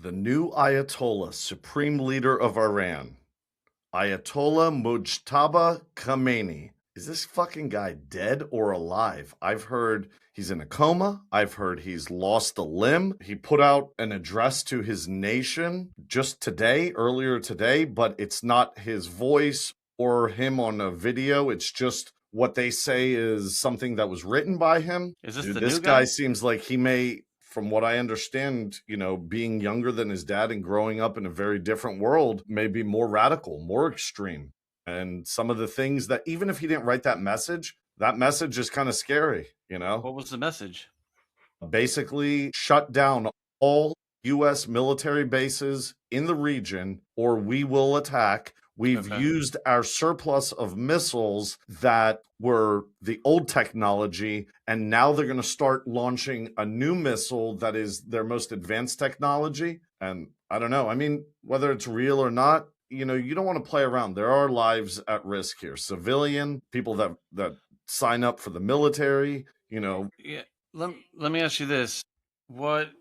The new Ayatollah, supreme leader of Iran, Ayatollah Mujtaba Khomeini. Is this fucking guy dead or alive? I've heard he's in a coma. I've heard he's lost a limb. He put out an address to his nation just today, earlier today, but it's not his voice or him on a video. It's just what they say is something that was written by him. Is this Dude, the this new guy guy? seems like he may, from what I understand, being younger than his dad and growing up in a very different world, may be more radical, more extreme. And some of the things that, even if he didn't write that message is kind of scary, What was the message? Basically, shut down all U.S. military bases in the region, or we will attack. We've used our surplus of missiles that were the old technology, and now they're going to start launching a new missile that is their most advanced technology. And I don't know. I mean, whether it's real or not, you don't want to play around. There are lives at risk here. Civilian people that sign up for the military, Yeah. Let me ask you this. What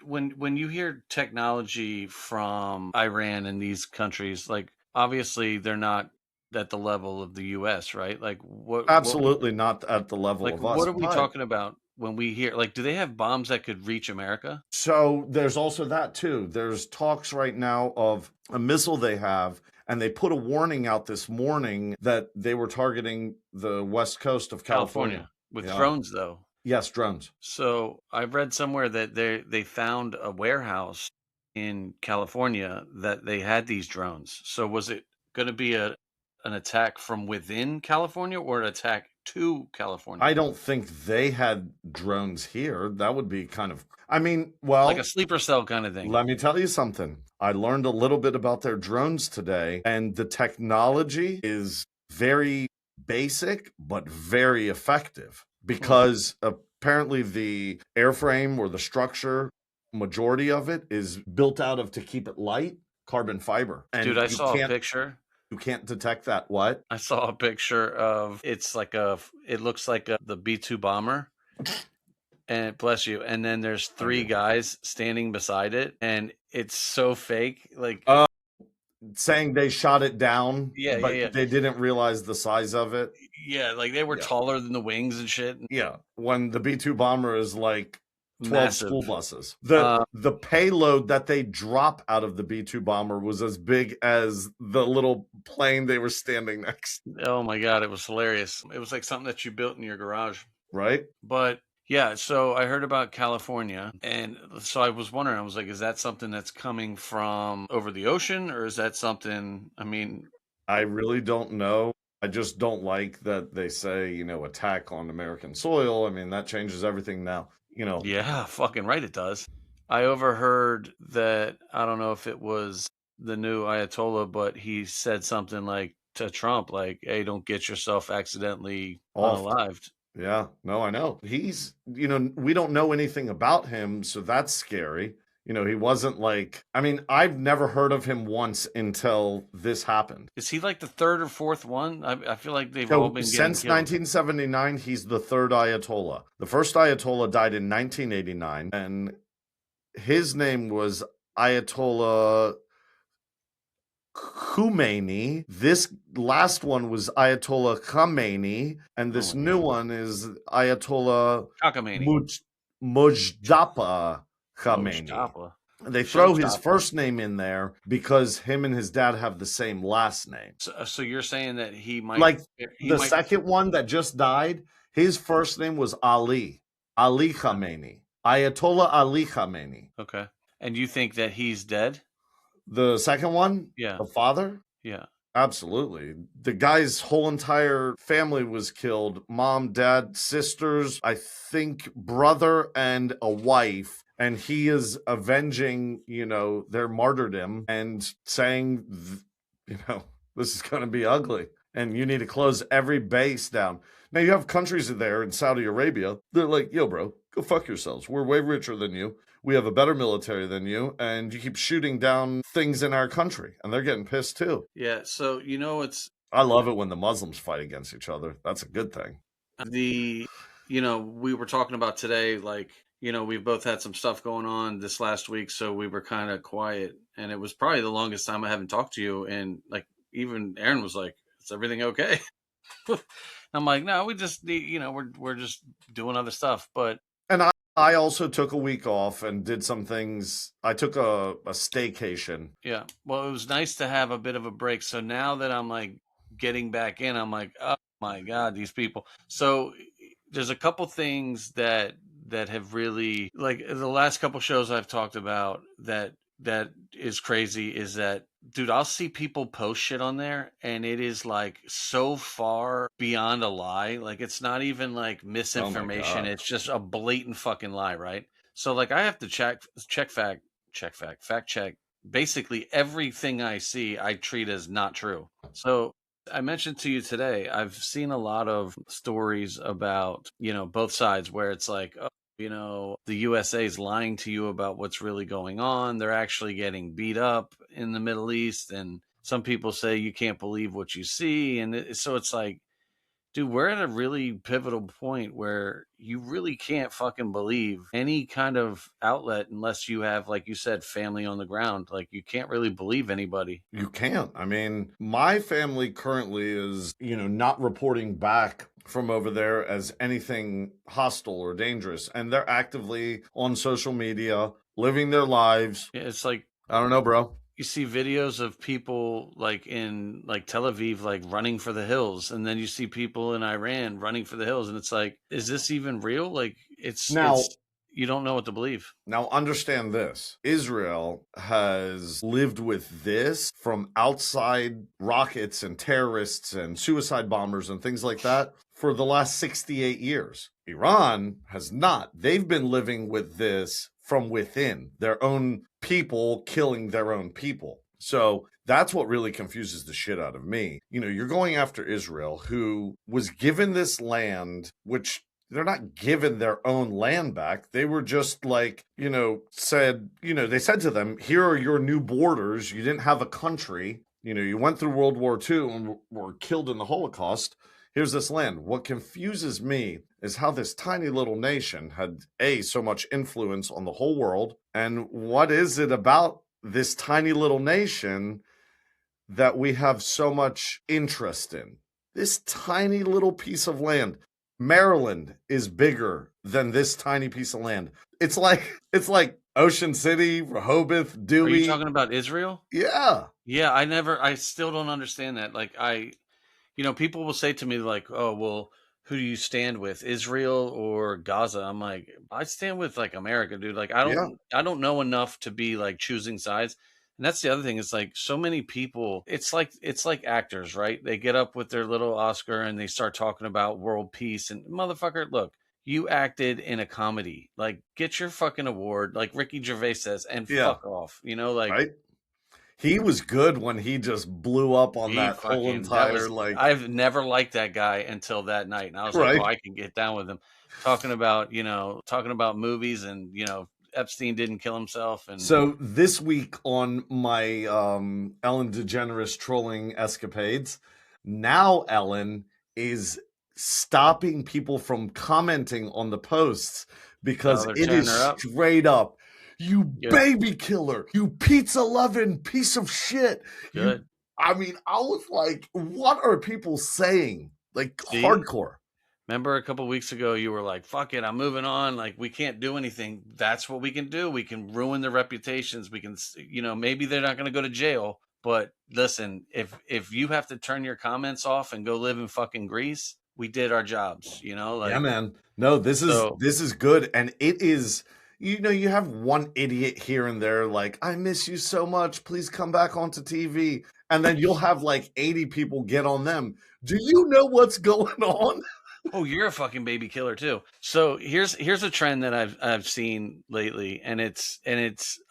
when you hear technology from Iran and these countries, like obviously they're not at the level of the US, right? Like absolutely not at the level of us. what are we But talking about when we hear, like, do they have bombs that could reach America? so there's also that too. There's talks right now of a missile they have, and they put a warning out this morning that they were targeting the west coast of California. With Yeah. drones though. Yes, drones. So I've read somewhere that they found a warehouse in California that they had these drones. So was it going to be an attack from within California or an attack to California? I don't think they had drones here. That would be kind of, I mean, well, like a sleeper cell kind of thing. Let me tell you something. I learned a little bit about their drones today, and the technology is very basic, but very effective because apparently the airframe or the structure, majority of it is built out of, to keep it light, carbon fiber. And Dude, I saw a picture. You can't detect that. What? I saw a picture of, it looks like the B-2 bomber. And bless you. And then there's three guys standing beside it, and it's so fake. Like, saying they shot it down, but they didn't realize the size of it. Yeah, like they were taller than the wings and shit. Yeah, when the B-2 bomber is like 12 Massive. school buses. The payload that they drop out of the B-2 bomber was as big as the little plane they were standing next. Oh my God, it was hilarious. It was like something that you built in your garage. Right? But yeah, so I heard about California, and so I was wondering, I was like, is that something that's coming from over the ocean, or is that something, I mean... I really don't know. I just don't like that they say, attack on American soil. I mean, that changes everything now. Yeah, fucking right it does. I overheard that, I don't know if it was the new Ayatollah, but he said something like to Trump, like, hey, don't get yourself accidentally unalived. Yeah, no, I know. He's, we don't know anything about him, so that's scary. He wasn't like, I mean, I've never heard of him once until this happened. Is he like the third or fourth one? I feel like they've all been since 1979, he's the third Ayatollah. The first Ayatollah died in 1989, and his name was Ayatollah Khomeini. This last one was Ayatollah Khamenei, and this new one is Ayatollah Mujtaba Khomeini. They throw his first name in there because him and his dad have the same last name. So you're saying that he might... Like the second one that just died, his first name was Ali Khamenei. Ayatollah Ali Khamenei. Okay. And you think that he's dead? The second one? Yeah. The father? Yeah. Absolutely. The guy's whole entire family was killed. Mom, dad, sisters, I think brother, and a wife. And he is avenging, their martyrdom and saying, this is going to be ugly. And you need to close every base down. Now, you have countries there in Saudi Arabia. They're like, yo, bro, go fuck yourselves. We're way richer than you. We have a better military than you. And you keep shooting down things in our country. And they're getting pissed, too. Yeah, so, I love it when the Muslims fight against each other. That's a good thing. We were talking about today, like, we've both had some stuff going on this last week, so we were kind of quiet, and it was probably the longest time I haven't talked to you. And like, even Aaron was like, "Is everything okay?" I'm like, "No, we just need, we're just doing other stuff." But And I also took a week off and did some things. I took a staycation. yeah, well, it was nice to have a bit of a break. So now that I'm like getting back in, I'm like, oh my God, these people. So there's a couple things that have really, like, the last couple shows I've talked about, that is crazy, is that, dude, I'll see people post shit on there and it is like so far beyond a lie. Like, it's not even like Oh my misinformation. God. It's just a blatant fucking lie, right? So like I have to fact check basically everything I see. I treat as not true. So I mentioned to you today, I've seen a lot of stories about, both sides, where it's like, oh, the USA is lying to you about what's really going on. They're actually getting beat up in the Middle East. And some people say you can't believe what you see. And so it's like, dude, we're at a really pivotal point where you really can't fucking believe any kind of outlet unless you have, like you said, family on the ground. Like, you can't really believe anybody. You can't. I mean, my family currently is, not reporting back from over there as anything hostile or dangerous. And they're actively on social media, living their lives. Yeah, it's like, I don't know, bro. you see videos of people like in like Tel Aviv, like running for the hills, and then you see people in Iran running for the hills, and it's like, is this even real? Like, Now, it's you don't know what to believe. Now, understand this. Israel has lived with this from outside rockets and terrorists and suicide bombers and things like that for the last 68 years. Iran has not. They've been living with this from within, their own people killing their own people. So that's what really confuses the shit out of me. You're going after Israel, who was given this land, which they're not given their own land back. They were just like, they said to them, here are your new borders. You didn't have a country. You went through World War II and were killed in the Holocaust. Here's this land. What confuses me is how this tiny little nation had, so much influence on the whole world. And what is it about this tiny little nation that we have so much interest in? This tiny little piece of land. Maryland is bigger than this tiny piece of land. It's like Ocean City, Rehoboth, Are you Dewey. talking about Israel? Yeah. Yeah, I still don't understand that. Like, people will say to me, like, oh, well, who do you stand with, Israel or Gaza? I'm like, I stand with like America, dude. Like, Yeah. I don't know enough to be like choosing sides. And that's the other thing. It's like, so many people, it's like actors, right? They get up with their little Oscar and they start talking about world peace, and motherfucker, look, you acted in a comedy. Like, get your fucking award, like Ricky Gervais says, and Yeah. fuck off. Like, Right. He was good when he just blew up on he that whole fucking that entire was like I've never liked that guy until that night, and I was like, "Oh, right. I can get down with him." Talking about movies, and Epstein didn't kill himself, and So this week on my Ellen DeGeneres trolling escapades, now Ellen is stopping people from commenting on the posts because they're it tearing is her up. straight up, you Good, baby killer, you pizza loving piece of shit. good. I was like, what are people saying? Like See, hardcore. remember a couple weeks ago, you were like, "Fuck it, I'm moving on. Like, we can't do anything." That's what we can do. We can ruin their reputations. We can, maybe they're not going to go to jail, but listen, if you have to turn your comments off and go live in fucking Greece, we did our jobs. Yeah, Like, man. No, this is so. this is good, and it is. You have one idiot here and there, like, I miss you so much. Please come back onto TV, and then you'll have like 80 people get on them. Do you know what's going on? Oh, you're a fucking baby killer too. So here's a trend that I've seen lately, and it's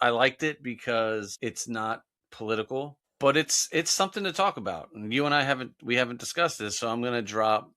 I liked it because it's not political, but it's something to talk about. And you and I haven't discussed this, so I'm gonna drop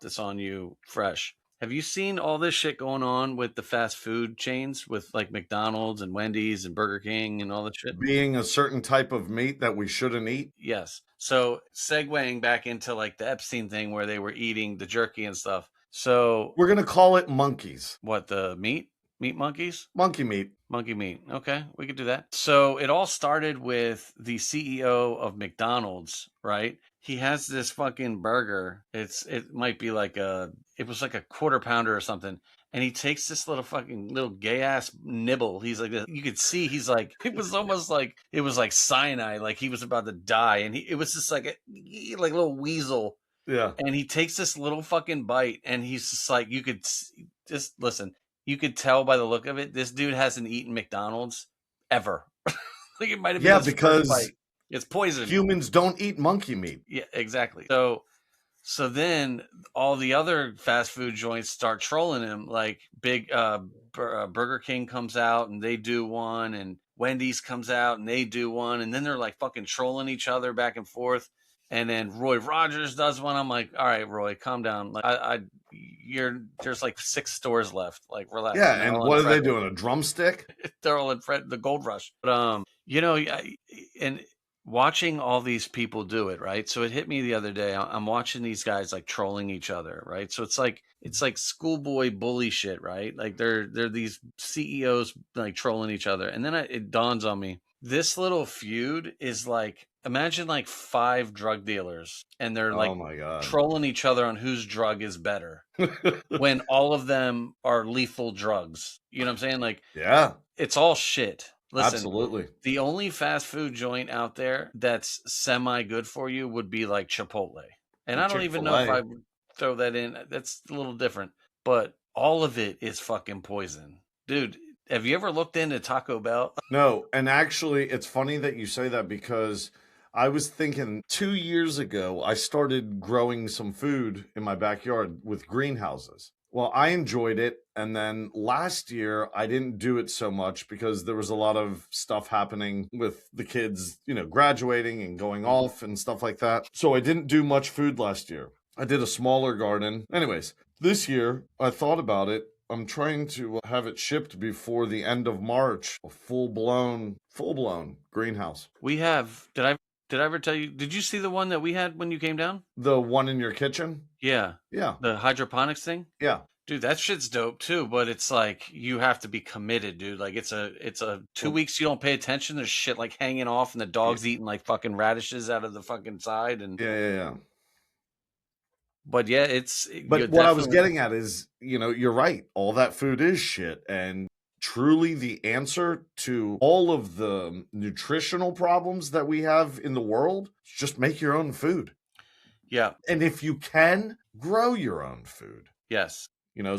this on you fresh. Have you seen all this shit going on with the fast food chains, with like McDonald's and Wendy's and Burger King and all that shit? Being a certain type of meat that we shouldn't eat. Yes. So segueing back into like the Epstein thing, where they were eating the jerky and stuff. So We're gonna call it monkeys. what, the meat? Meat monkeys? Monkey meat. Monkey meat. Okay, we could do that. So it all started with the CEO of McDonald's, right? He has this fucking burger. It might be like it was like a quarter pounder or something. And he takes this little gay ass nibble. He's like, you could see he's like, it was almost like it was like cyanide, like he was about to die. And it was just like a little weasel. Yeah. And he takes this little fucking bite, and he's just like, you could just listen. You could tell by the look of it, this dude hasn't eaten McDonald's ever. Like it might have been his first bite. It's poison. Humans don't eat monkey meat. Yeah, exactly. So then all the other fast food joints start trolling him. Like big Burger King comes out and they do one, and Wendy's comes out and they do one, and then they're like fucking trolling each other back and forth. And then Roy Rogers does one. I'm like, all right, Roy, calm down. Like, there's like 6 stores left. Like, relax. Yeah, and what are they doing? A drumstick? They're all in the gold rush. But and watching all these people do it, right? So it hit me the other day. I'm watching these guys like trolling each other, right? So it's like schoolboy bully shit, right? Like they're these CEOs like trolling each other, and then it dawns on me. This little feud is like, imagine like 5 drug dealers and they're like trolling each other on whose drug is better when all of them are lethal drugs. You know what I'm saying? Like, yeah, it's all shit. Listen, absolutely. The only fast food joint out there that's semi good for you would be like Chipotle. And I don't even know if I would throw that in. That's a little different, but all of it is fucking poison. Dude, have you ever looked into Taco Bell? No, and actually, it's funny that you say that because I was thinking 2 years ago, I started growing some food in my backyard with greenhouses. Well, I enjoyed it, and then last year, I didn't do it so much because there was a lot of stuff happening with the kids, graduating and going off and stuff like that. So I didn't do much food last year. I did a smaller garden. Anyways, this year, I thought about it. I'm trying to have it shipped before the end of March. A full-blown greenhouse. We have. Did I ever tell you? Did you see the one that we had when you came down? The one in your kitchen? Yeah. Yeah. The hydroponics thing? Yeah. Dude, that shit's dope too, but it's like you have to be committed, dude. Like it's a 2 weeks you don't pay attention. There's shit like hanging off and the dog's eating like fucking radishes out of the fucking side and yeah. But yeah, But what I was getting at is, you're right. All that food is shit. And truly the answer to all of the nutritional problems that we have in the world is just make your own food. Yeah. And if you can, grow your own food. Yes.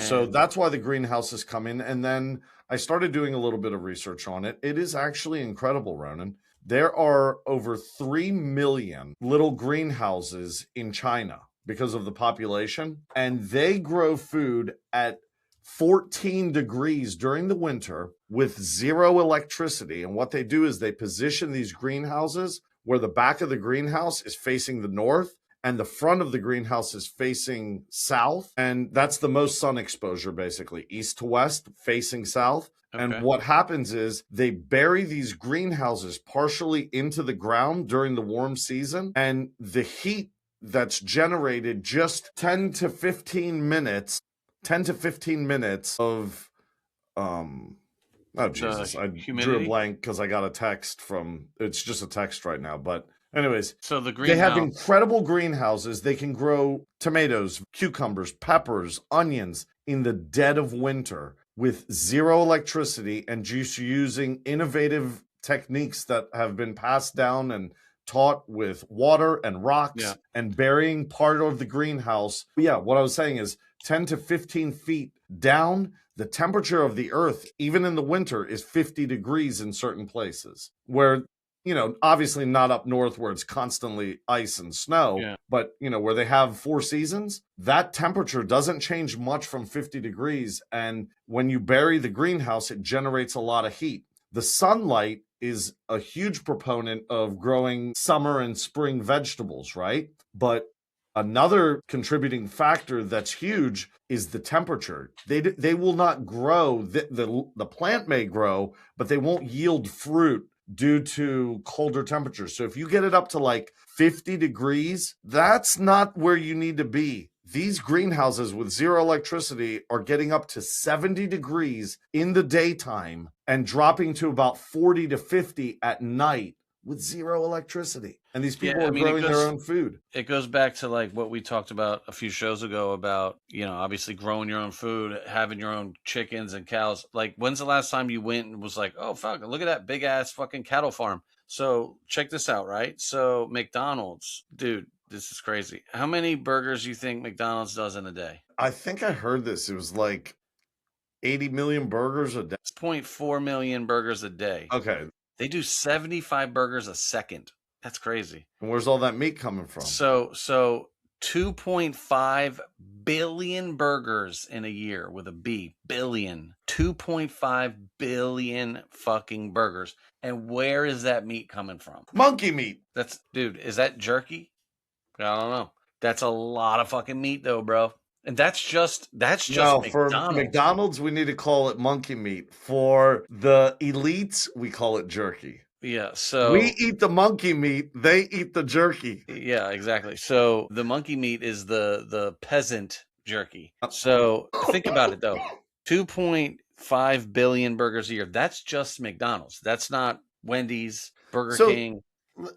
So that's why the greenhouses come in. And then I started doing a little bit of research on it. It is actually incredible, Ronan. There are over 3 million little greenhouses in China because of the population, and they grow food at 14 degrees during the winter with 0 electricity. And what they do is they position these greenhouses where the back of the greenhouse is facing the north and the front of the greenhouse is facing south. And that's the most sun exposure, basically, east to west, facing south. Okay. And what happens is they bury these greenhouses partially into the ground during the warm season, and the heat that's generated just 10 to 15 minutes of oh Jesus, I drew a blank because I got a text from, it's just a text right now, but anyways, so they have incredible greenhouses. They can grow tomatoes, cucumbers, peppers, onions in the dead of winter with 0 electricity and just using innovative techniques that have been passed down and taught with water and rocks and burying part of the greenhouse. Yeah, what I was saying is 10 to 15 feet down, the temperature of the earth, even in the winter, is 50 degrees in certain places where, obviously not up north where it's constantly ice and snow, but, where they have 4 seasons, that temperature doesn't change much from 50 degrees. And when you bury the greenhouse, it generates a lot of heat. The sunlight is a huge proponent of growing summer and spring vegetables, right? But another contributing factor that's huge is the temperature. They will not grow. The plant may grow, but they won't yield fruit due to colder temperatures. So if you get it up to like 50 degrees, that's not where you need to be. these greenhouses with zero electricity are getting up to 70 degrees in the daytime and dropping to about 40 to 50 at night with zero electricity. And these people Yeah, I are mean, growing their own food. it goes back to like what we talked about a few shows ago about, obviously growing your own food, having your own chickens and cows. Like, when's the last time you went and was like, oh, fuck, look at that big ass fucking cattle farm? So check this out, right? So McDonald's, dude, this is crazy. How many burgers you think McDonald's does in a day? I think I heard this. It was like 80 million burgers a day. 6.4 million burgers a day. Okay. They do 75 burgers a second. That's crazy. And where's all that meat coming from? So 2.5 billion burgers in a year with a B. Billion. 2.5 billion fucking burgers. And where is that meat coming from? Monkey meat. Dude, is that jerky? I don't know. That's a lot of fucking meat though, bro. And that's just No, McDonald's. for McDonald's, we need to call it monkey meat. For the elites, we call it jerky. Yeah, so we eat the monkey meat, they eat the jerky. Yeah, exactly. So the monkey meat is the peasant jerky. So think about it though. 2.5 billion burgers a year. That's just McDonald's. That's not Wendy's, Burger King.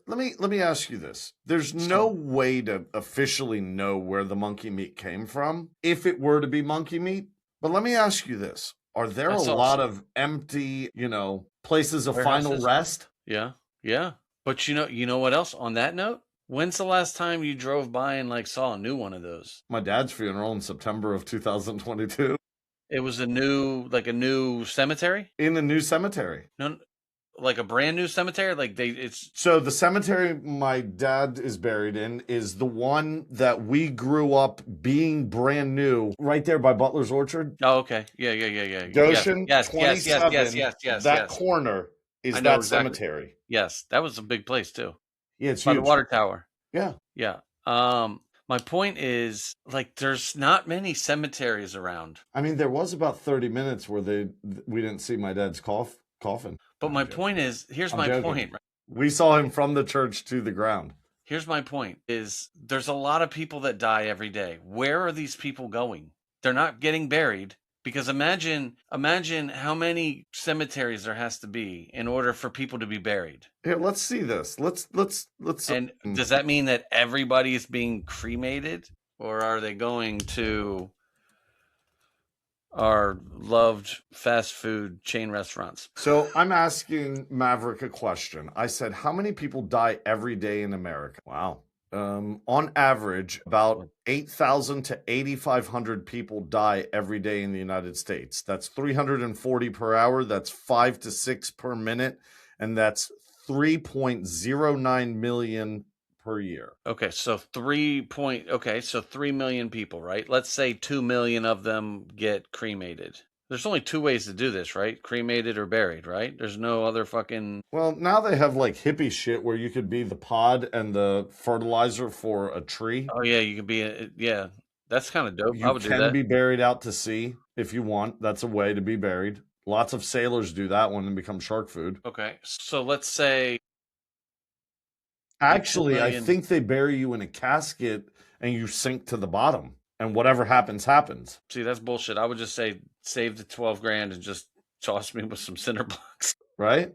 Let me ask you this. There's no way to officially know where the monkey meat came from if it were to be monkey meat. But let me ask you this. Are there a lot of empty, places of final rest? Yeah. Yeah. But you know what else? On that note, when's the last time you drove by and saw a new one of those? My dad's funeral in September of 2022. It was a new cemetery? In a new cemetery. No, like a brand new cemetery? So the cemetery my dad is buried in is the one that we grew up being brand new, right there by Butler's Orchard. Oh, okay. Yeah. Goshen, yes. That corner is that cemetery. Yes, that was a big place too. Yeah, it's by huge. The water tower. Yeah. Yeah. My point is, there's not many cemeteries around. I mean, there was about 30 minutes where we didn't see my dad's coffin. But my point is, here's my point. We saw him from the church to the ground. Here's my point is there's a lot of people that die every day. Where are these people going? They're not getting buried because imagine how many cemeteries there has to be in order for people to be buried. Here, let's see this. Let's. And does that mean that everybody is being cremated, or are they going to our loved fast food chain restaurants? So I'm asking Maverick a question. I said, how many people die every day in America? Wow. On average, about 8,000 to 8,500 people die every day in the United States. That's 340 per hour. That's 5 to 6 per minute. And that's 3.09 million per year. Okay, so 3 million people, right? Let's say 2 million of them get cremated. There's only two ways to do this, right? Cremated or buried, right? There's no other fucking... Well, now they have hippie shit where you could be the pod and the fertilizer for a tree. Oh yeah, you could be yeah. That's kind of dope. I would do that. You can be buried out to sea if you want. That's a way to be buried. Lots of sailors do that one and become shark food. Okay, so let's say... Actually, I think they bury you in a casket and you sink to the bottom. And whatever happens, happens. See, that's bullshit. I would just say save the 12 grand and just toss me with some cinder blocks. Right?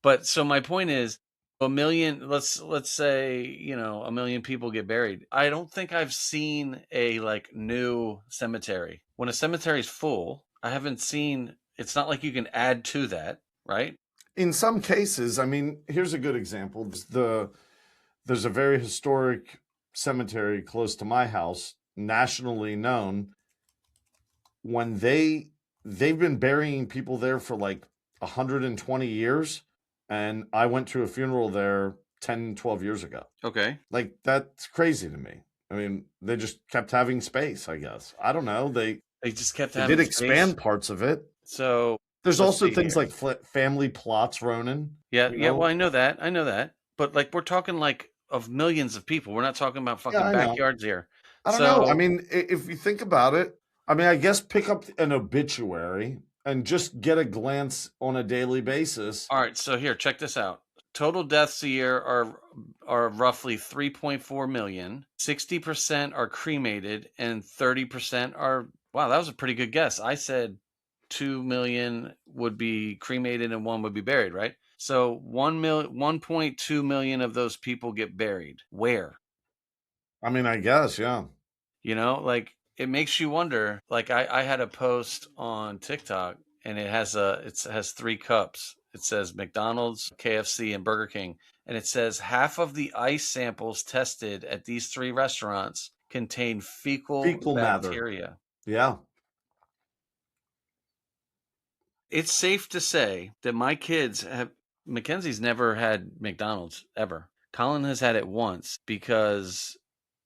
But so my point is, a million, let's say, a million people get buried. I don't think I've seen a new cemetery. When a cemetery is full, I haven't seen, it's not like you can add to that, right? In some cases, I mean, here's a good example. There's a very historic cemetery close to my house, nationally known. When they've been burying people there for 120 years, and I went to a funeral there 10, 12 years ago. Okay. That's crazy to me. I mean, they just kept having space, I guess. I don't know. They just kept having space. They did expand parts of it. So there's also things like family plots, Ronan. Yeah, well, I know that. But we're talking of millions of people. We're not talking about fucking backyards here. I don't know. I mean, if you think about it, I guess pick up an obituary and just get a glance on a daily basis. All right, so here, check this out. total deaths a year are roughly 3.4 million. 60% are cremated and 30% are, wow, that was a pretty good guess. I said 2 million would be cremated and 1 would be buried, right? So 1.2 million of those people get buried. Where? I mean, I guess, yeah. Like it makes you wonder. Like I had a post on TikTok and it has 3 cups. It says McDonald's, KFC, and Burger King. And it says half of the ice samples tested at these 3 restaurants contain fecal Fecal matter. bacteria. Yeah. It's safe to say that Mackenzie's never had McDonald's ever. Colin has had it once because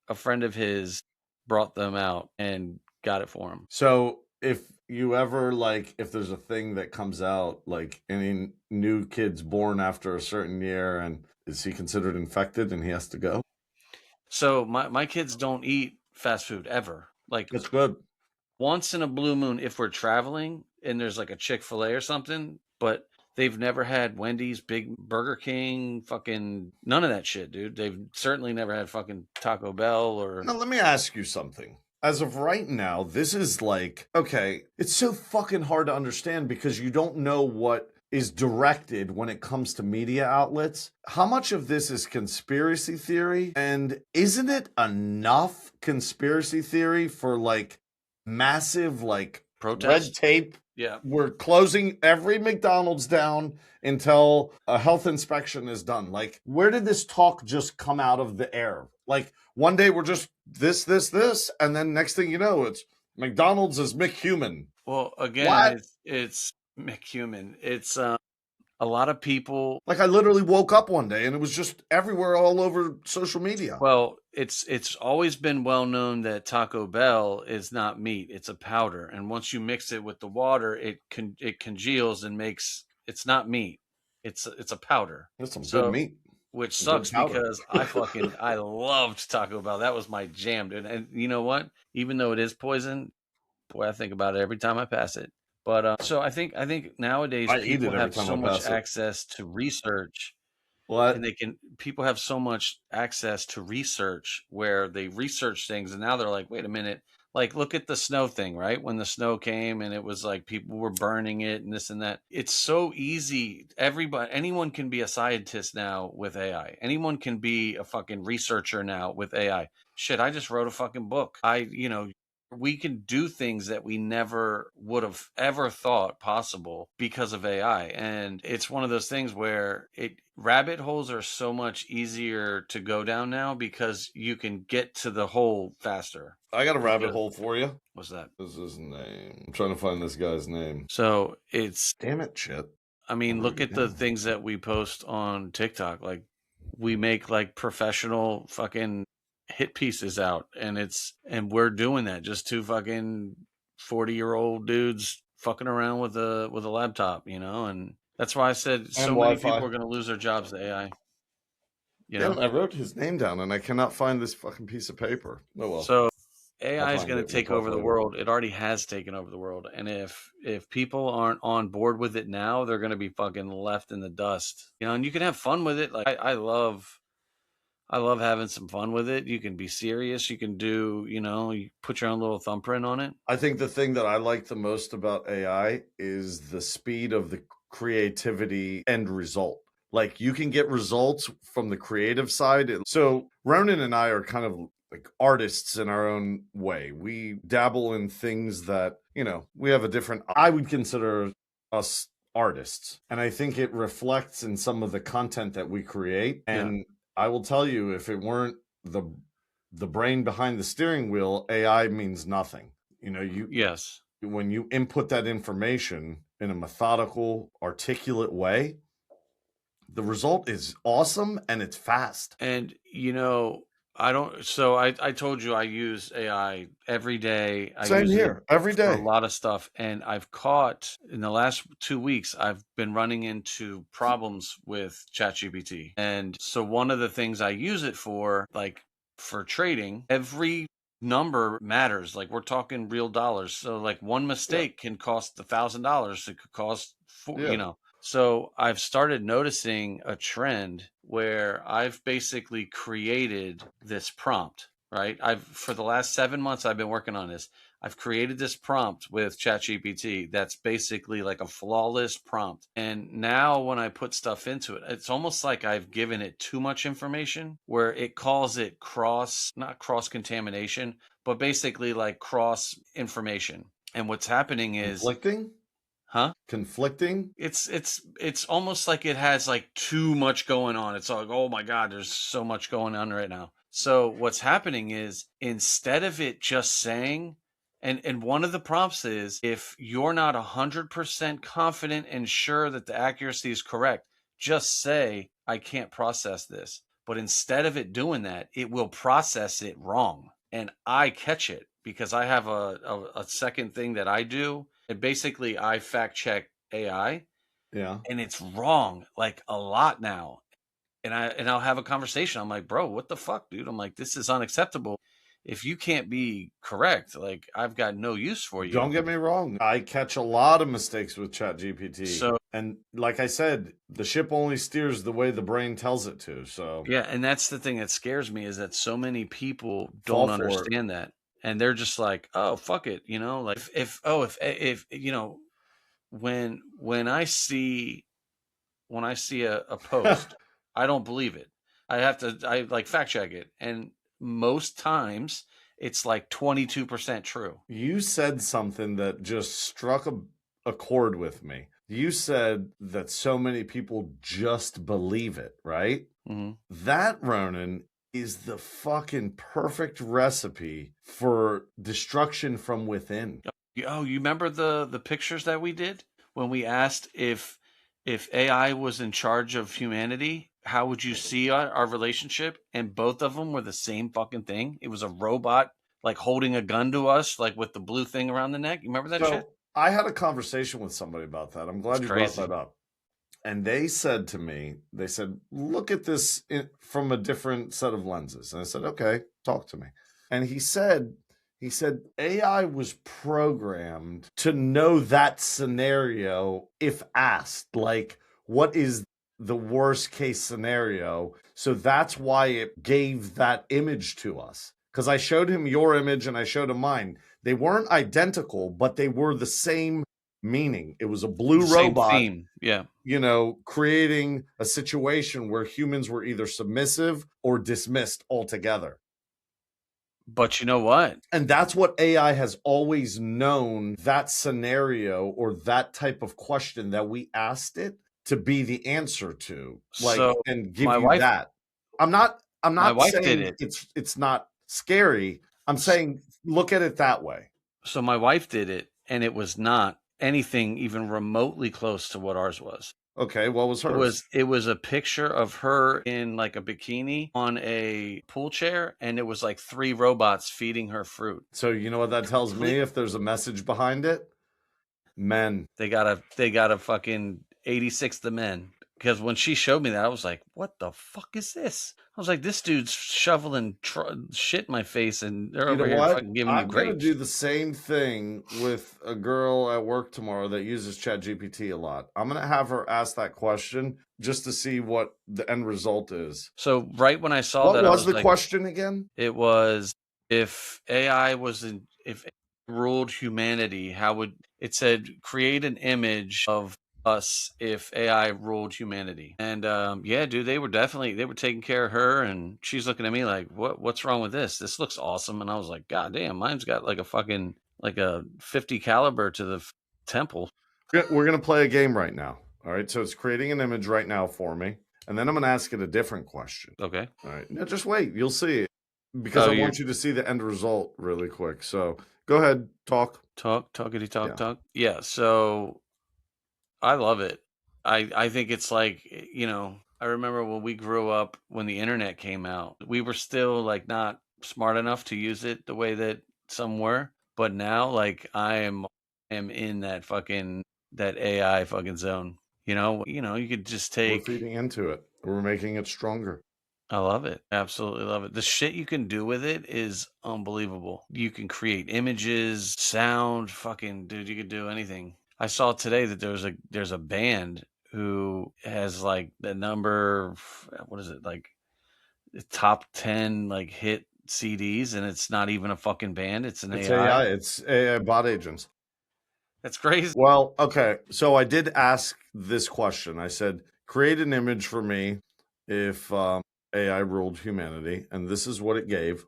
a friend of his brought them out and got it for him. So if you ever if there's a thing that comes out, like any new kid's born after a certain year, and is he considered infected and he has to go? So my kids don't eat fast food ever. Like That's good. once in a blue moon if we're traveling and there's like a Chick-fil-A or something, but they've never had Wendy's, Big Burger King, fucking none of that shit, dude. They've certainly never had fucking Taco Bell or. Now, let me ask you something. As of right now, this is okay, it's so fucking hard to understand because you don't know what is directed when it comes to media outlets. How much of this is conspiracy theory? And isn't it enough conspiracy theory for massive Protest? red tape? Yeah. We're closing every McDonald's down until a health inspection is done. Where did this talk just come out of the air? One day we're just this, and then next thing you know, it's McDonald's is McHuman. Well, again, What? it's McHuman. It's a lot of people. I literally woke up one day and it was just everywhere, all over social media. Well, it's always been well known that Taco Bell is not meat; it's a powder, and once you mix it with the water, it congeals and it's not meat. It's a powder. That's some good meat. Which Some good sucks powder. because I loved Taco Bell. That was my jam, dude. And you know what? Even though it is poison, boy, I think about it every time I pass it. But so I think nowadays I eat people it every have time so I much pass it. access to research, What? and people have so much access to research where they research things, and now they're like, wait a minute. Like, look at the snow thing, right? When the snow came and it was like people were burning it and this and that. It's so easy. Anyone can be a scientist now with AI. Anyone can be a fucking researcher now with AI. Shit, I just wrote a fucking book. We can do things that we never would have ever thought possible because of AI. And it's one of those things where rabbit holes are so much easier to go down now because you can get to the hole faster. I got a rabbit hole for you. What's that? This is his name. I'm trying to find this guy's name. So it's, Damn it, shit. I mean, look at the things that we post on TikTok. Like we make professional fucking hit pieces out, and we're doing that, just 2 fucking 40-year-old dudes fucking around with a laptop, and that's why I said so many people are going to lose their jobs to AI. Damn, I wrote his name down and I cannot find this fucking piece of paper. Oh well. So AI is going to We'll take talk over the later. world. It already has taken over the world, and if people aren't on board with it now, they're going to be fucking left in the dust. And you can have fun with it. Like I love having some fun with it. You can be serious. You can do, you put your own little thumbprint on it. I think the thing that I like the most about AI is the speed of the creativity end result. You can get results from the creative side. So Ronan and I are kind of artists in our own way. We dabble in things that, we have a different, I would consider us artists. And I think it reflects in some of the content that we create. And I will tell you, if it weren't the brain behind the steering wheel, AI means nothing. Yes. When you input that information in a methodical, articulate way, the result is awesome and it's fast. And I told you I use AI every day. Same here, every day. For a lot of stuff. And I've caught, in the last 2 weeks, I've been running into problems with ChatGPT. And so one of the things I use it for trading, every number matters. We're talking real dollars. So one mistake can cost $1,000. It could cost So I've started noticing a trend where I've basically created this prompt, right? For the last 7 months, I've been working on this. I've created this prompt with ChatGPT that's basically like a flawless prompt. And now when I put stuff into it, it's almost like I've given it too much information where it calls it not cross contamination, but basically like cross information. And what's happening is, Conflicting? huh? Conflicting? It's almost like it has like too much going on. It's like, oh my God, there's so much going on right now. So what's happening is, instead of it just saying, and one of the prompts is, if you're not 100% confident and sure that the accuracy is correct, just say, I can't process this. But instead of it doing that, it will process it wrong. And I catch it because I have a second thing that I do. And basically, I fact check AI, Yeah. and it's wrong like a lot now. And I'll have a conversation. I'm like, bro, what the fuck, dude? I'm like, this is unacceptable. If you can't be correct, like, I've got no use for you. Don't get me wrong. I catch a lot of mistakes with ChatGPT. So, and like I said, the ship only steers the way the brain tells it to. So yeah, and that's the thing that scares me, is that so many people Fall don't for it. understand that. And they're just like, oh, fuck it, you know, like if you know, when I see a post, I don't believe it. I like fact check it, and most times it's like 22% true. You said something that just struck a chord with me. You said that so many people just believe it, right? Mm-hmm. That, Ronan, is the fucking perfect recipe for destruction from within. Oh, you remember the pictures that we did when we asked if AI was in charge of humanity, how would you see our relationship? And both of them were the same fucking thing. It was a robot like holding a gun to us, like with the blue thing around the neck. You remember that shit? I had a conversation with somebody about that. I'm glad you brought that up. And they said to me, they said, look at this from a different set of lenses. And I said, okay, talk to me. And he said, AI was programmed to know that scenario if asked, like, what is the worst case scenario? So that's why it gave that image to us. Because I showed him your image and I showed him mine. They weren't identical, but they were the same meaning. It was a blue robot, theme. Yeah, you know, creating a situation where humans were either submissive or dismissed altogether. But you know what? And that's what AI has always known, that scenario or that type of question that we asked it to be the answer to. Like, So and give you that. I'm not saying it's not scary. I'm saying look at it that way. So my wife did it, and it was not anything even remotely close to what ours was. Okay, what was hers? It was a picture of her in like a bikini on a pool chair, and it was like 3 robots feeding her fruit. So you know what that tells me, if there's a message behind it? Men. They got a fucking 86 the men. Because when she showed me that, I was like, what the fuck is this? I was like, this dude's shoveling shit in my face, and they're over here fucking giving me grapes. I'm going to do the same thing with a girl at work tomorrow that uses ChatGPT a lot. I'm going to have her ask that question just to see what the end result is. So right when I saw that, what was the question again? It was, if AI ruled humanity, how would it said create an image of us if AI ruled humanity? And yeah, dude, they were taking care of her, and she's looking at me like, what's wrong with this? This looks awesome. And I was like, God damn, mine's got like a fucking like a 50 caliber to the temple. We're gonna play a game right now. All right, so it's creating an image right now for me, and then I'm gonna ask it a different question. Okay. All right. Now just wait, you'll see. Because I want you to see the end result really quick. So go ahead, talk. Yeah. So I love it. I think it's like, you know, I remember when we grew up, when the internet came out, we were still like not smart enough to use it the way that some were. But now, like, I am in that AI fucking zone. You know, you could just take. We're feeding into it. We're making it stronger. I love it. Absolutely love it. The shit you can do with it is unbelievable. You can create images, sound, fucking dude, you could do anything. I saw today that there's a band who has like the number, what is it, like the top 10 like hit CDs, and it's not even a fucking band, it's an It's AI. AI. It's AI bot agents. That's crazy. Well, okay. So I did ask this question. I said, create an image for me if AI ruled humanity. And this is what it gave.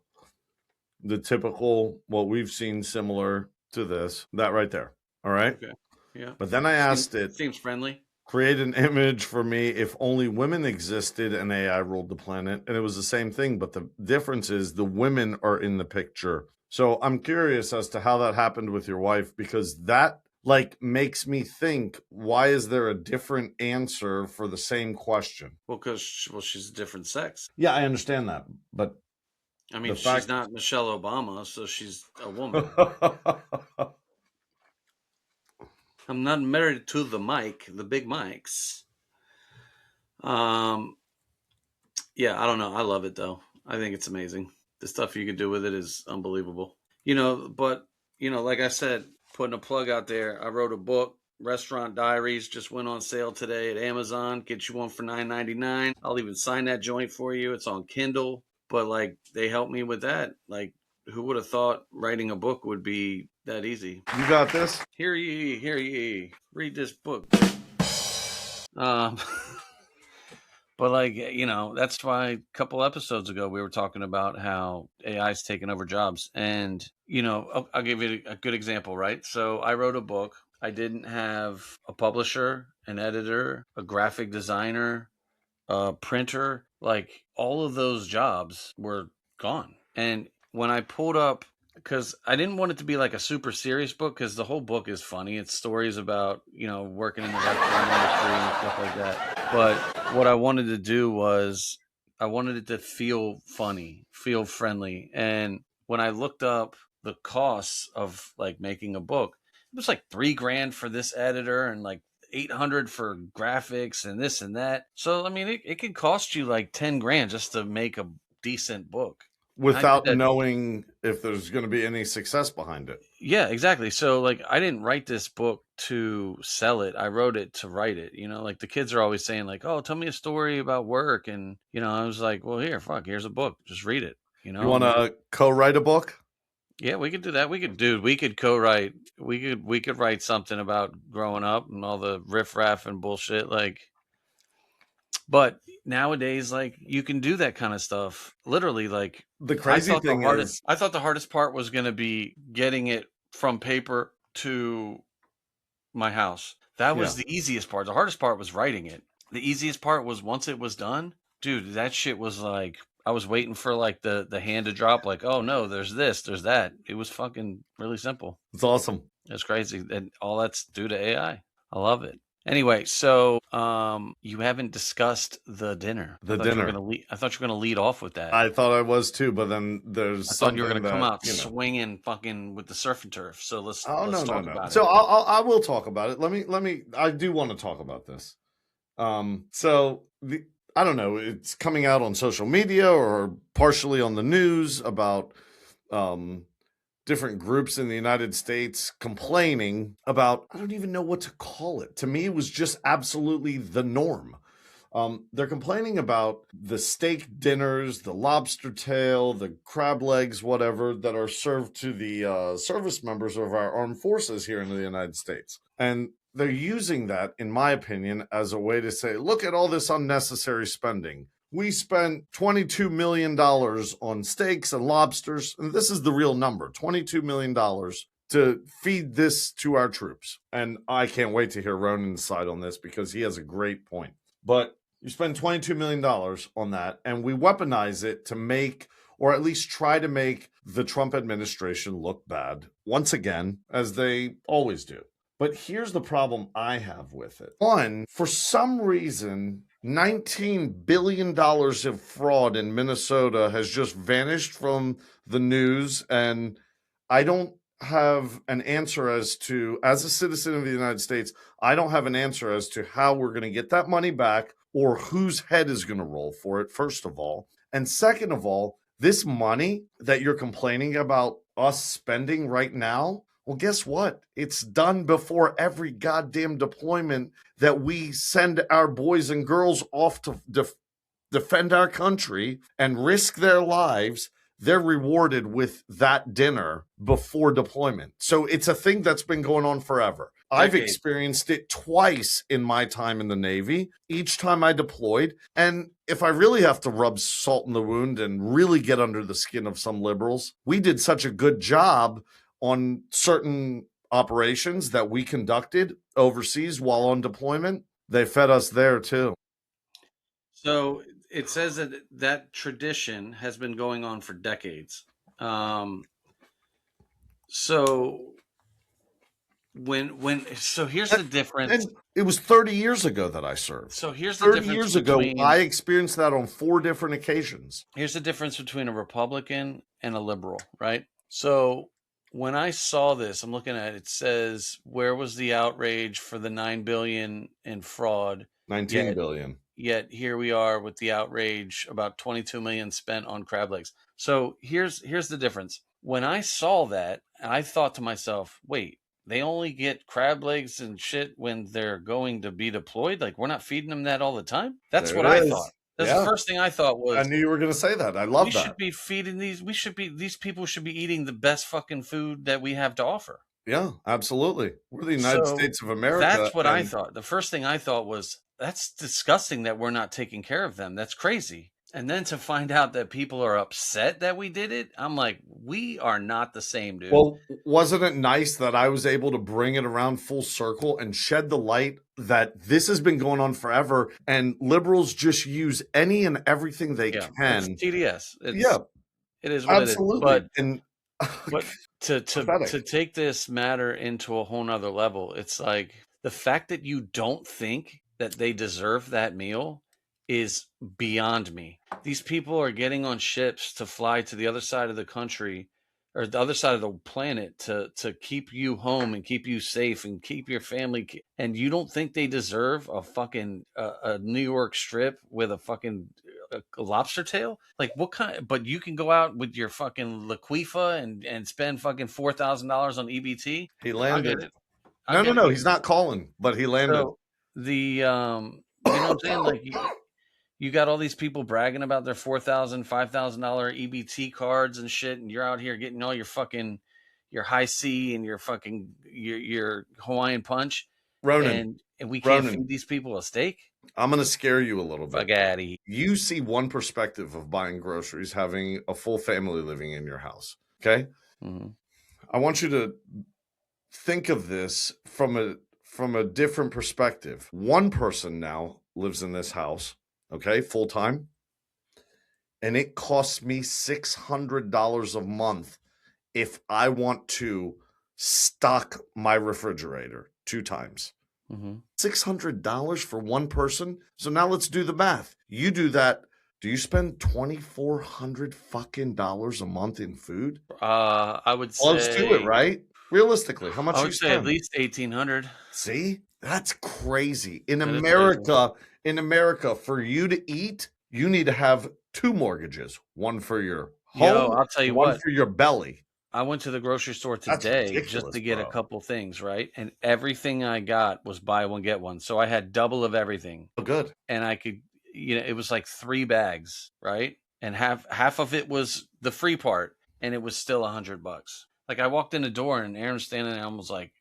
The typical, what we've seen similar to this, that right there. All right. Okay. Yeah. But then I asked it, Seems friendly. create an image for me if only women existed and AI ruled the planet. And it was the same thing. But the difference is the women are in the picture. So I'm curious as to how that happened with your wife, because that like makes me think, why is there a different answer for the same question? Well, because she's a different sex. Yeah, I understand that. But I mean, the she's fact not Michelle Obama, so she's a woman. I'm not married to the big mics. Yeah, I don't know. I love it though. I think it's amazing. The stuff you can do with it is unbelievable. But like I said, putting a plug out there, I wrote a book, Restaurant Diaries, just went on sale today at Amazon. Get you one for $9.99. I'll even sign that joint for you. It's on Kindle. But like they helped me with that. Like who would have thought writing a book would be that easy? You got this? Hear ye, read this book. But like, that's why a couple episodes ago we were talking about how AI is taking over jobs. And, I'll give you a good example, right? So I wrote a book. I didn't have a publisher, an editor, a graphic designer, a printer. Like all of those jobs were gone. And when I pulled up, because I didn't want it to be like a super serious book, because the whole book is funny. It's stories about, working in the restaurant industry and stuff like that. But what I wanted to do was I wanted it to feel funny, feel friendly. And when I looked up the costs of like making a book, it was like $3,000 for this editor and like 800 for graphics and this and that. So I mean, it could cost you like 10 grand just to make a decent book. And I did Without that. knowing if there's going to be any success behind it. Yeah, exactly. So like I didn't write this book to sell it. I wrote it to write it. Like the kids are always saying like, "Oh, tell me a story about work." And I was like, "Well, here's a book. Just read it." You want to co-write a book? Yeah, we could do that. We could co-write. We could write something about growing up and all the riffraff and bullshit like. But nowadays, like you can do that kind of stuff. Literally, like The crazy thing is, I thought the hardest part was going to be getting it from paper to my house. That was the easiest part. The hardest part was writing it. The easiest part was once it was done, dude, that shit was like, I was waiting for like the hand to drop, like, oh no, there's this, there's that. It was fucking really simple. it's awesome. It's crazy. And all that's due to AI. I love it. Anyway, so you haven't discussed the dinner. The I dinner. I thought you were going to lead off with that. I thought I was too, but then there's I thought you were going something to come that, out swinging fucking with the surf and turf. So let's Oh, talk no. about So it. I will talk about it. Let me. I do want to talk about this. So I don't know. It's coming out on social media or partially on the news about different groups in the United States complaining about, I don't even know what to call it. To me, it was just absolutely the norm. They're complaining about the steak dinners, the lobster tail, the crab legs, whatever, that are served to the service members of our armed forces here in the United States. And they're using that, in my opinion, as a way to say, look at all this unnecessary spending. We spent $22 million on steaks and lobsters, and this is the real number, $22 million to feed this to our troops. And I can't wait to hear Ronan's side on this because he has a great point. But you spend $22 million on that, and we weaponize it to make, or at least try to make, the Trump administration look bad, once again, as they always do. But here's the problem I have with it. One, for some reason, $19 billion of fraud in Minnesota has just vanished from the news, and I don't have an answer as a citizen of the United States, I don't have an answer as to how we're going to get that money back or whose head is going to roll for it, first of all. And second of all, this money that you're complaining about us spending right now Well, guess what? It's done before every goddamn deployment that we send our boys and girls off to defend our country and risk their lives. They're rewarded with that dinner before deployment. So it's a thing that's been going on forever. I've Decades. experienced it twice in my time in the Navy, each time I deployed. And if I really have to rub salt in the wound and really get under the skin of some liberals, we did such a good job on certain operations that we conducted overseas while on deployment. They fed us there too. So it says that that tradition has been going on for decades. So so here's the difference. And it was 30 years ago that I served. So here's the 30 difference years ago, between I experienced that on 4 different occasions. here's the difference between a Republican and a liberal, right? So when I saw this, I'm looking at it, it says, where was the outrage for the 9 billion in fraud? 19 billion. Yet here we are with the outrage, about 22 million spent on crab legs. So here's the difference. When I saw that, I thought to myself, wait, they only get crab legs and shit when they're going to be deployed? Like, we're not feeding them that all the time? That's There what it I is. thought. That's Yeah. the first thing I thought was, I knew you were going to say that. I love we that. should be feeding these people should be eating the best fucking food that we have to offer. Yeah, absolutely. We're the United So States of America. that's what I and thought. The first thing I thought was, that's disgusting that we're not taking care of them. That's crazy. And then to find out that people are upset that we did it, I'm like, we are not the same, dude. Well, wasn't it nice that I was able to bring it around full circle and shed the light that this has been going on forever, and liberals just use any and everything they yeah, can. it's TDS. Yeah, It is what absolutely. it is. And But to pathetic. take this matter into a whole nother level, it's like the fact that you don't think that they deserve that meal is beyond me. These people are getting on ships to fly to the other side of the country or the other side of the planet to keep you home and keep you safe and keep your family. And you don't think they deserve a fucking a New York strip with a fucking a lobster tail? Like, what kind? But you can go out with your fucking Laquifa and spend fucking $4,000 on EBT. He I'll landed. get it. I'll get No, it. he's not calling, but he landed. So the you know what I'm saying? Like, you got all these people bragging about their $4,000, $5,000 EBT cards and shit, and you're out here getting all your fucking your high C and your fucking your Hawaiian punch, Ronan, and we can't Ronan. feed these people a steak. I'm going to scare you a little bit. Fuck outta here. You see one perspective of buying groceries, having a full family living in your house. Okay. Mhm. I want you to think of this from a different perspective. One person now lives in this house, okay, full time, and it costs me $600 a month if I want to stock my refrigerator 2 times. Mhm. $600 for one person. So now let's do the math. You do that. Do you spend $2,400 fucking dollars a month in food? I would say Close to it, right? Realistically, how much I you would say spend? at least 1,800. See, that's crazy. In That is America, for you to eat, you need to have 2 mortgages: one for your Yo, home, I'll tell you one what. for your belly. I went to the grocery store That's today just ridiculous, to get a bro. couple things, right? And everything I got was buy one get one. So I had double of everything. Oh, good. And I could, it was like 3 bags, right? And half of it was the free part, and it was still $100. Like, I walked in the door and Aaron was standing there and was like,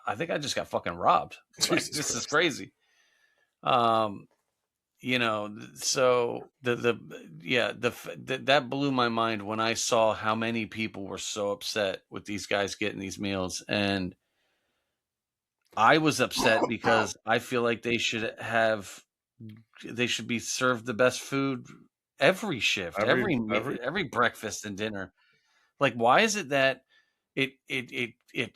I think I just got fucking robbed. Like, Jesus this is Christ. crazy. So that blew my mind when I saw how many people were so upset with these guys getting these meals. And I was upset because I feel like they should be served the best food every shift, every breakfast and dinner. Like, why is it that it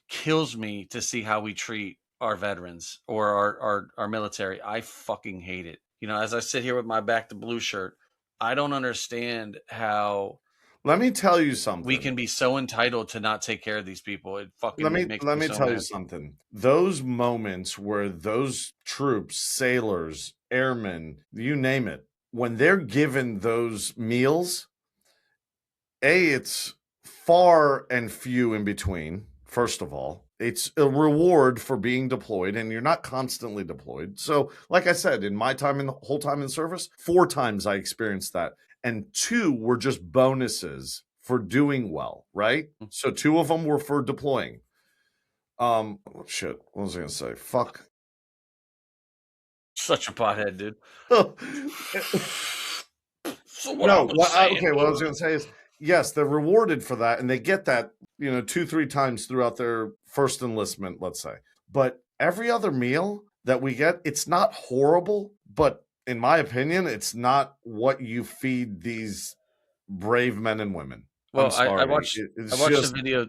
kills me to see how we treat our veterans or our military? I fucking hate it. As I sit here with my back to blue shirt, I don't understand how Let me tell you something. we can be so entitled to not take care of these people. It fucking makes let me me so tell you mad. something. Those moments where those troops, sailors, airmen, you name it, when they're given those meals, it's far and few in between. First of all, it's a reward for being deployed, and you're not constantly deployed. So, like I said, in my time in the whole time in service, 4 times I experienced that, and 2 were just bonuses for doing well, right? So 2 of them were for deploying. Shit, what was I gonna say? Fuck. Such a pothead, dude. So what I No, was saying. okay, what I was gonna say is, yes, they're rewarded for that, and they get that, 2-3 times throughout their first enlistment, let's say. But every other meal that we get, it's not horrible, but in my opinion, it's not what you feed these brave men and women. I'm Well, I sorry. watched I It's watched a just video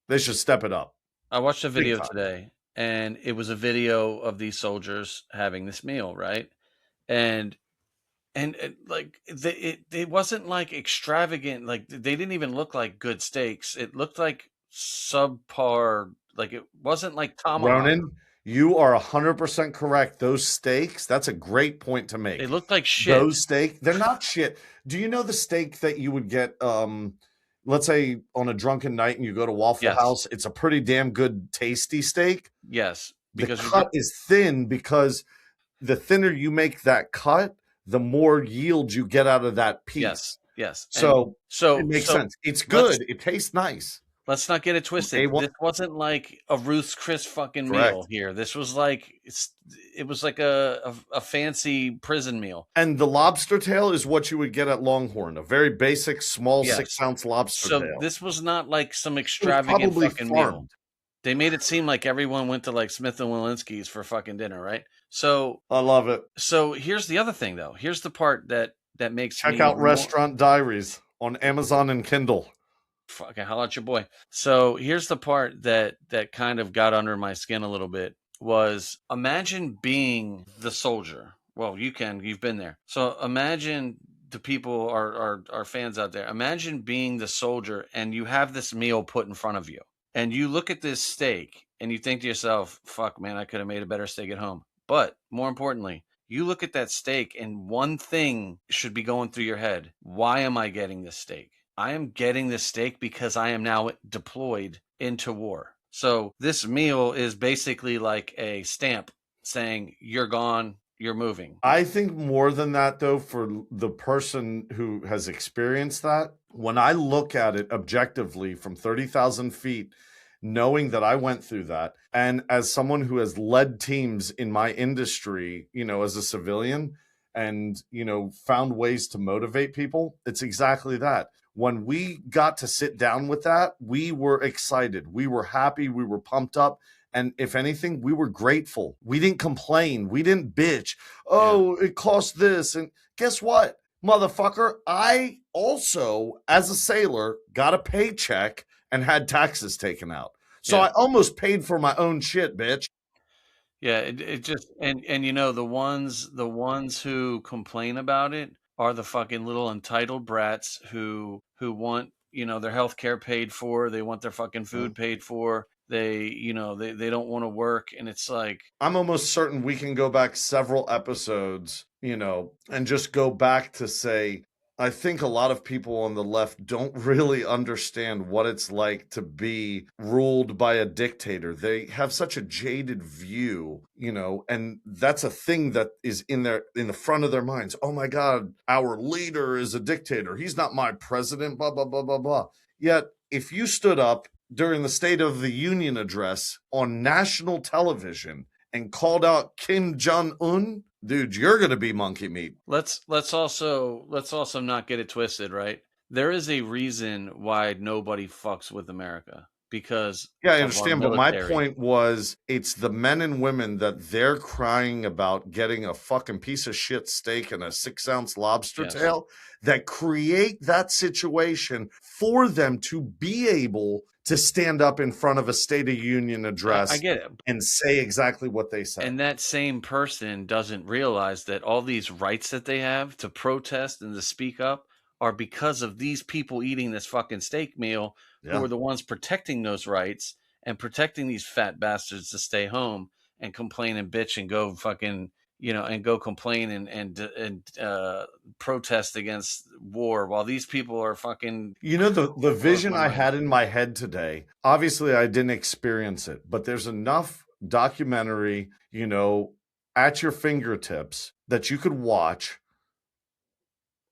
they should step it up I watched a big video time. today, and it was a video of these soldiers having this meal, right? And like it wasn't like extravagant, like they didn't even look like good steaks. It looked like subpar, like it wasn't like tomahawk. Ronan, you are 100% correct. Those steaks, that's a great point to They make. looked like shit. Those steak, they're not shit. Do you know the steak that you would get, let's say on a drunken night and you go to Waffle Yes. House? It's a pretty damn good, tasty steak. Yes, The because you're cut is thin because the thinner you make that cut, the more yield you get out of that piece. yes, yes. And So so it makes so sense. It's let's good. It tastes nice. let's not get it twisted. A1, This wasn't like a Ruth's Chris fucking meal correct. here. This was like it was like a fancy prison meal. And the lobster tail is what you would get at Longhorn, a very basic, small Yes. 6-ounce lobster So tail. this was not like some It was extravagant probably fucking meal. farmed. They made it seem like everyone went to like Smith and Walensky's for fucking dinner, right? So I love it. here's the other thing though. Here's the part that makes Check me out more, Restaurant Diaries on Amazon and Kindle. fucking holla at your boy. So here's the part that kind of got under my skin a little bit was imagine being the soldier. Well, you've been there. So imagine the people our fans out there. Imagine being the soldier and you have this meal put in front of you. And you look at this steak and you think to yourself, fuck man, I could have made a better steak at home. But more importantly, you look at that steak and one thing should be going through your head. Why am I getting this steak? I am getting this steak because I am now deployed into war. So this meal is basically like a stamp saying you're gone, you're moving. I think more than that, though, for the person who has experienced that, when I look at it objectively from 30,000 feet, knowing that I went through that, and as someone who has led teams in my industry, as a civilian, and, found ways to motivate people, it's exactly that. When we got to sit down with that, we were excited. We were happy. We were pumped up. And if anything, we were grateful. We didn't complain. We didn't bitch. Oh, it cost this. And guess what, motherfucker? I also, as a sailor, got a paycheck and had taxes taken out. So Yeah. I almost paid for my own shit, bitch. Yeah, it just and the ones who complain about it are the fucking little entitled brats who want, their health care paid for, they want their fucking food paid for. They, they don't want to work, and it's like I'm almost certain we can go back several episodes, and just go back to say, I think a lot of people on the left don't really understand what it's like to be ruled by a dictator. They have such a jaded view, and that's a thing that is in the front of their minds. Oh my God, our leader is a dictator. He's not my president, blah, blah, blah, blah, blah. Yet, if you stood up during the State of the Union address on national television and called out Kim Jong-un, dude, you're going to be monkey meat. let's also not get it twisted, right? There is a reason why nobody fucks with America, because Yeah, I of our understand, but my military. point was it's the men and women that they're crying about getting a fucking piece of shit steak and a 6-ounce lobster Yes. tail that create that situation for them to be able to stand up in front of a State of Union address I get it. and say exactly what they said. And that same person doesn't realize that all these rights that they have to protest and to speak up are because of these people eating this fucking steak meal, who Yeah. are the ones protecting those rights and protecting these fat bastards to stay home and complain and bitch and go fucking, and go complain and protest against war while these people are fucking The vision I like, had in my head today, obviously I didn't experience it, but there's enough documentary, at your fingertips that you could watch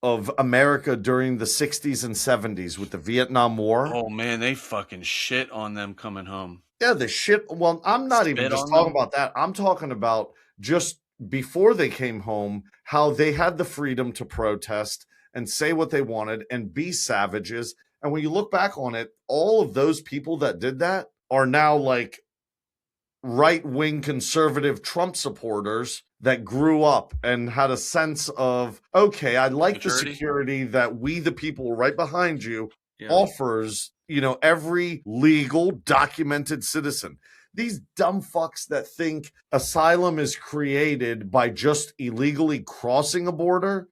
of America during the 60s and 70s with the Vietnam War. oh man, they fucking shit on them coming home. Yeah, the shit. Well, I'm not even Spit just on talking them. about that. I'm talking about just before they came home, how they had the freedom to protest and say what they wanted and be savages. And when you look back on it, all of those people that did that are now like right-wing conservative Trump supporters that grew up and had a sense of, okay, I like the Maturity. security that we, the people right behind you, Yeah. offers, every legal documented citizen. These dumb fucks that think asylum is created by just illegally crossing a border.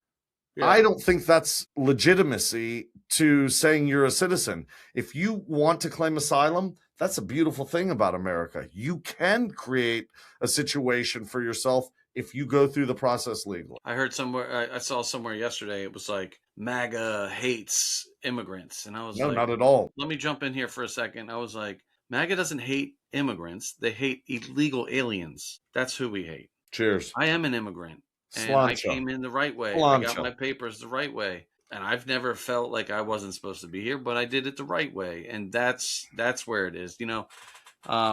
Yeah. I don't think that's legitimacy to saying you're a citizen. If you want to claim asylum, that's a beautiful thing about America. You can create a situation for yourself if you go through the process legally. I heard somewhere, I saw somewhere yesterday, it was like MAGA hates immigrants. And I was No, like, not at all. let me jump in here for a second. I was like, MAGA doesn't hate immigrants. They hate illegal aliens. That's who we hate. Cheers. I am an immigrant. And I Slancha. came in the right way. I got Slancha. my papers the right way. And I've never felt like I wasn't supposed to be here, but I did it the right way. And that's where it is.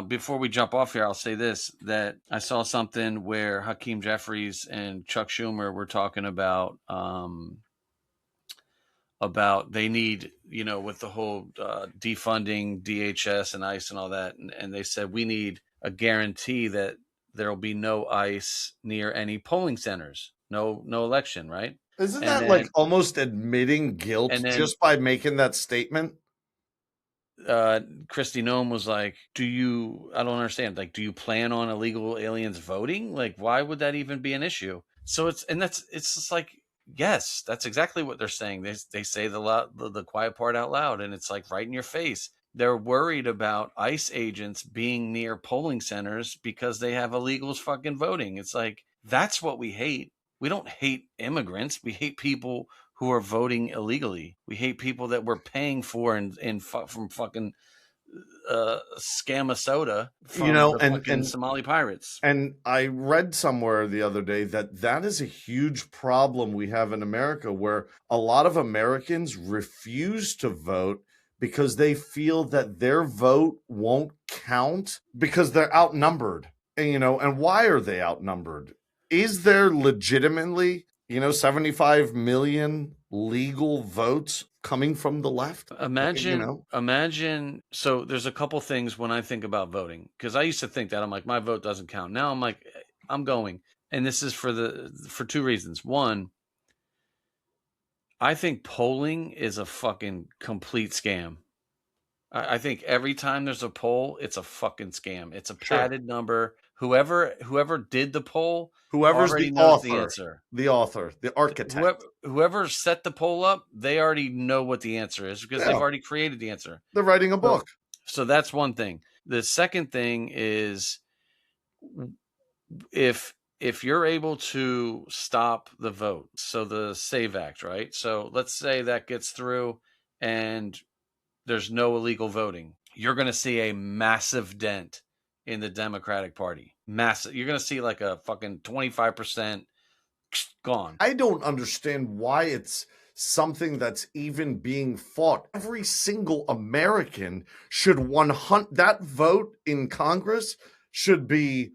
Before we jump off here, I'll say this, that I saw something where Hakeem Jeffries and Chuck Schumer were talking about they need, with the whole defunding DHS and ICE and all that. And they said, we need a guarantee that there will be no ICE near any polling centers, no election, right? Isn't that like almost admitting guilt just by making that statement? Kristi Noem was like, I don't understand. Like, do you plan on illegal aliens voting? Like, why would that even be an issue? So it's just like, yes, that's exactly what they're saying. They say the quiet part out loud, and it's like right in your face. They're worried about ICE agents being near polling centers because they have illegals fucking voting. It's like, that's what we hate. We don't hate immigrants. We hate people who are voting illegally. We hate people that we're paying for from fucking scam soda from the fucking Somali pirates. And I read somewhere the other day that is a huge problem we have in America, where a lot of Americans refuse to vote because they feel that their vote won't count because they're outnumbered. And why are they outnumbered? Is there legitimately 75 million legal votes coming from the left? Imagine. So there's a couple things when I think about voting, because I used to think that I'm like, my vote doesn't count. Now I'm like, I'm going. And this is for two reasons. One, I think polling is a fucking complete scam. I think every time there's a poll, it's a fucking scam. It's a padded number. Whoever did the poll, whoever's already the knows author, the answer. The author, the architect. Whoever set the poll up, they already know what the answer is because they've already created the answer. They're writing a book. So that's one thing. The second thing is, if you're able to stop the vote, so the SAVE Act, right? So let's say that gets through and there's no illegal voting. You're going to see a massive dent in the Democratic Party. Massive. You're going to see like a fucking 25% gone. I don't understand why it's something that's even being fought. Every single American should 100 that vote in Congress should be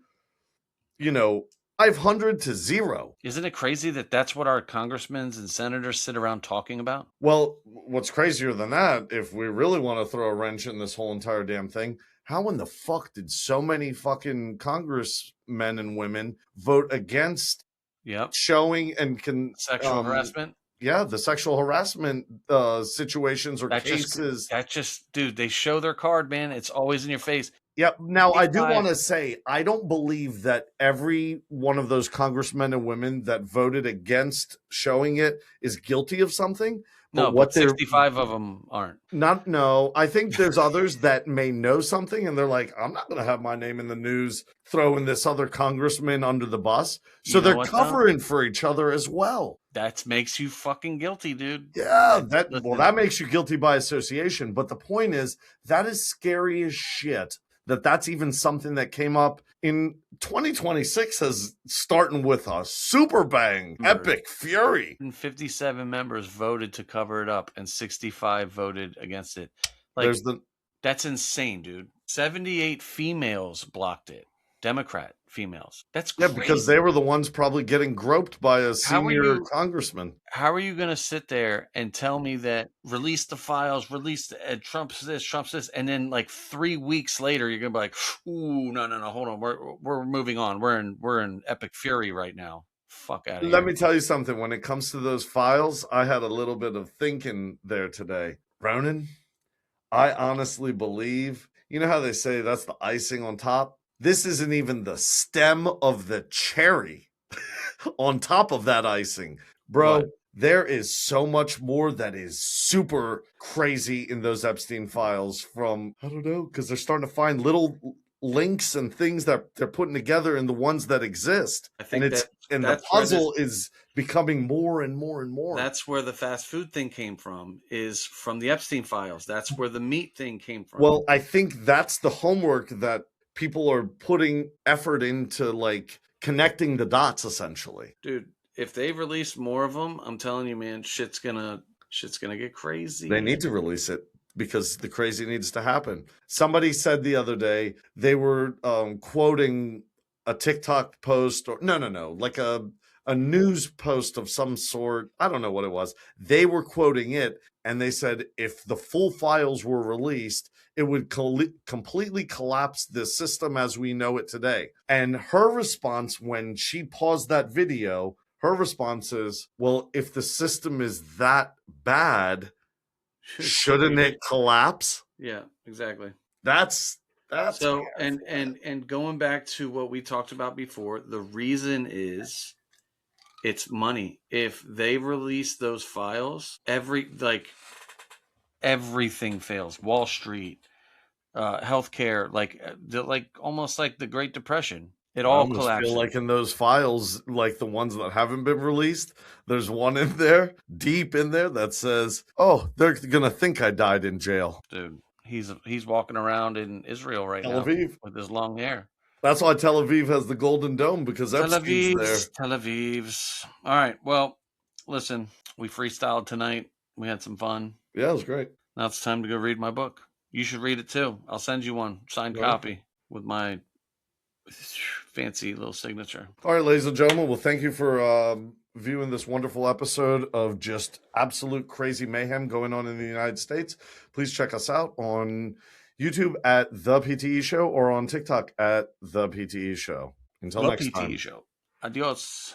500 to 0. Isn't it crazy that that's what our congressmen and senators sit around talking about? Well, what's crazier than that, if we really want to throw a wrench in this whole entire damn thing, how in the fuck did so many fucking congressmen and women vote against showing and sexual harassment? Yeah, the sexual harassment situations or cases. Dude, they show their card, man. It's always in your face. Yeah. Now, I do 55 want to say, I don't believe that every one of those congressmen and women that voted against showing it is guilty of something. But No, what but they're 65 of them aren't. not, no, I think there's others that may know something and they're like, I'm not going to have my name in the news throwing this other congressman under the bus. So You know they're what, though? covering for each other as well. That makes you fucking guilty, dude. Yeah, That's, well, listen, that makes you guilty by association. But the point is, that is scary as shit. That's even something that came up in 2026 as starting with a super bang, epic fury. 57 members voted to cover it up, and 65 voted against it. Like, There's the that's insane, dude. 78 females blocked it. Democrat females. That's yeah, crazy. because they were the ones probably getting groped by a senior congressman. How are you going to sit there and tell me that release the files, release Trump's this, and then like 3 weeks later you're going to be like, ooh, no, hold on, we're moving on. We're in epic fury right now. Fuck out of here. Let me tell you something. When it comes to those files, I had a little bit of thinking there today. Ronan, I honestly believe, you know how they say that's the icing on top? This isn't even the stem of the cherry on top of that icing. Bro, What? there is so much more that is super crazy in those Epstein files from, I don't know, because they're starting to find little links and things that they're putting together in the ones that exist. I think the puzzle is becoming more and more and more. That's where the fast food thing came from, is from the Epstein files. That's where the meat thing came from. Well, I think that's the homework that people are putting effort into, like connecting the dots, essentially. Dude, if they release more of them, I'm telling you, man, shit's gonna get crazy. They need to release it because the crazy needs to happen. Somebody said the other day they were quoting a TikTok post, or no, like a news post of some sort. I don't know what it was. They were quoting it, and they said if the full files were released, it would completely collapse the system as we know it today. And her response when she paused that video, her response is, well, if the system is that bad, shouldn't it collapse? Yeah, exactly. That's so and going back to what we talked about before, the reason is it's money. If they release those files, everything fails. Wall Street, healthcare, like almost like the Great Depression. It all collapses. I feel like in those files, like the ones that haven't been released, there's one in there, deep in there, that says, "Oh, they're gonna think I died in jail." Dude, he's walking around in Israel right now, Tel Aviv, with his long hair. That's why Tel Aviv has the Golden Dome, because Epstein's there. Tel Aviv's. All right. Well, listen, we freestyled tonight. We had some fun. Yeah, it was great. Now it's time to go read my book. You should read it too. I'll send you one signed copy with my fancy little signature. All right, ladies and gentlemen. Well, thank you for viewing this wonderful episode of just absolute crazy mayhem going on in the United States. Please check us out on YouTube at The PTE Show or on TikTok at The PTE Show. Until next time. The PTE Show. Adios.